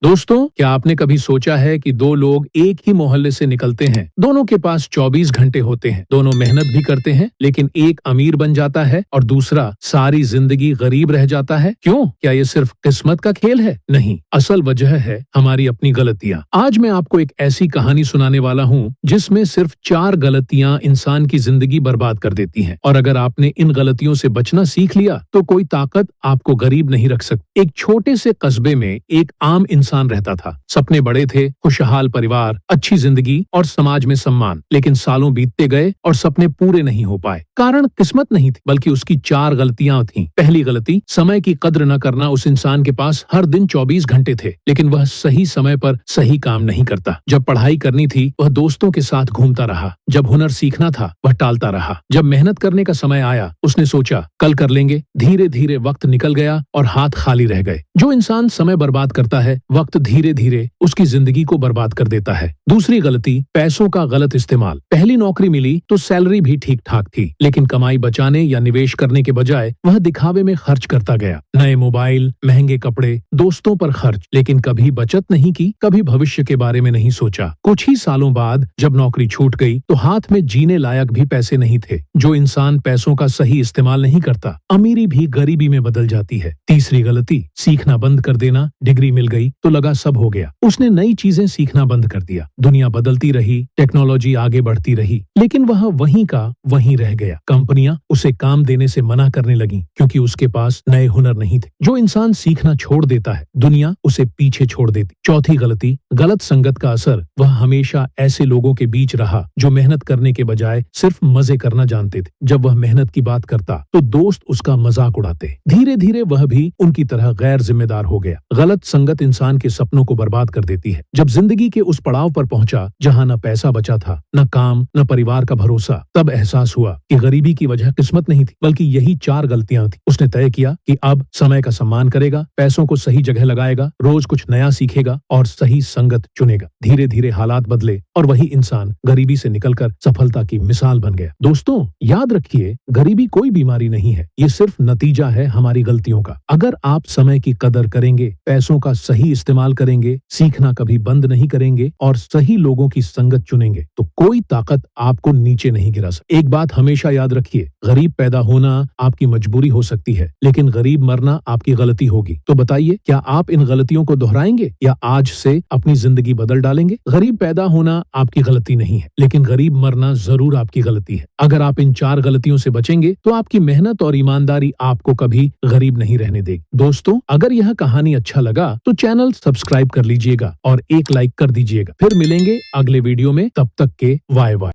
दोस्तों, क्या आपने कभी सोचा है कि दो लोग एक ही मोहल्ले से निकलते हैं, दोनों के पास 24 घंटे होते हैं, दोनों मेहनत भी करते हैं, लेकिन एक अमीर बन जाता है और दूसरा सारी जिंदगी गरीब रह जाता है? क्यों? क्या ये सिर्फ किस्मत का खेल है? नहीं, असल वजह है हमारी अपनी गलतियाँ। आज मैं आपको एक ऐसी कहानी सुनाने वाला हूँ जिसमें सिर्फ 4 गलतियाँ इंसान की जिंदगी बर्बाद कर देती हैं। और अगर आपने इन गलतियों से बचना सीख लिया तो कोई ताकत आपको गरीब नहीं रख सकती। एक छोटे से कस्बे में एक आम इंसान रहता था। सपने बड़े थे, खुशहाल परिवार, अच्छी जिंदगी और समाज में सम्मान। लेकिन सालों बीतते गए और सपने पूरे नहीं हो पाए। कारण किस्मत नहीं थी, बल्कि उसकी 4 गलतियां थीं। पहली गलती, समय की कद्र न करना। उस इंसान के पास हर दिन 24 घंटे थे, लेकिन वह सही समय पर सही काम नहीं करता। जब पढ़ाई करनी थी, वह दोस्तों के साथ घूमता रहा। जब हुनर सीखना था, वह टालता रहा। जब मेहनत करने का समय आया, उसने सोचा कल कर लेंगे। धीरे धीरे वक्त निकल गया और हाथ खाली रह गए। जो इंसान समय बर्बाद करता है, वक्त धीरे धीरे उसकी जिंदगी को बर्बाद कर देता है। दूसरी गलती, पैसों का गलत इस्तेमाल। पहली नौकरी मिली तो सैलरी भी ठीक ठाक थी, लेकिन कमाई बचाने या निवेश करने के बजाय वह दिखावे में खर्च करता गया। नए मोबाइल, महंगे कपड़े, दोस्तों पर खर्च, लेकिन कभी बचत नहीं की, कभी भविष्य के बारे में नहीं सोचा। कुछ ही सालों बाद जब नौकरी छूट गई तो हाथ में जीने लायक भी पैसे नहीं थे। जो इंसान पैसों का सही इस्तेमाल नहीं करता, अमीरी भी गरीबी में बदल जाती है। तीसरी गलती, सीखना बंद कर देना। डिग्री मिल गई तो लगा सब हो गया। उसने नई चीजें सीखना बंद कर दिया। दुनिया बदलती रही, टेक्नोलॉजी आगे बढ़ती रही, लेकिन वह वहीं का वहीं रह गया। कंपनियां उसे काम देने से मना करने लगी क्योंकि उसके पास नए हुनर नहीं थे। जो इंसान सीखना छोड़ देता है, दुनिया उसे पीछे छोड़ देती। चौथी गलती, गलत संगत का असर। वह हमेशा ऐसे लोगों के बीच रहा जो मेहनत करने के बजाय सिर्फ मजे करना जानते थे। जब वह मेहनत की बात करता तो दोस्त उसका मजाक उड़ाते। धीरे धीरे वह भी उनकी तरह गैर जिम्मेदार हो गया। गलत संगत इंसान के सपनों को बर्बाद कर देती है। जब जिंदगी के उस पड़ाव पर पहुंचा जहां न पैसा बचा था, न काम, न परिवार का भरोसा, तब एहसास हुआ कि गरीबी की वजह किस्मत नहीं थी, बल्कि यही 4 गलतियां थी। उसने तय किया कि अब समय का सम्मान करेगा, पैसों को सही जगह लगाएगा, रोज कुछ नया सीखेगा और सही संगत चुनेगा। धीरे धीरे हालात बदले और वही इंसान गरीबी से निकलकर सफलता की मिसाल बन गया। दोस्तों, याद रखिए, गरीबी कोई बीमारी नहीं है, ये सिर्फ नतीजा है हमारी गलतियों का। अगर आप समय की कदर करेंगे, पैसों का सही इस्तेमाल करेंगे, सीखना कभी बंद नहीं करेंगे और सही लोगों की संगत चुनेंगे, तो कोई ताकत आपको नीचे नहीं गिरा सकती। एक बात हमेशा याद रखिए, गरीब पैदा होना आपकी मजबूरी हो सकती है, लेकिन गरीब मरना आपकी गलती होगी। तो बताइए, क्या आप इन गलतियों को दोहराएंगे या आज से अपनी जिंदगी बदल डालेंगे? गरीब पैदा होना आपकी गलती नहीं है, लेकिन गरीब मरना जरूर आपकी गलती है। अगर आप इन 4 गलतियों से बचेंगे तो आपकी मेहनत और ईमानदारी आपको कभी गरीब नहीं रहने देगी। दोस्तों, अगर यह कहानी अच्छा लगा तो चैनल सब्सक्राइब कर लीजिएगा और एक लाइक कर दीजिएगा। फिर मिलेंगे अगले वीडियो में, तब तक के बाय बाय।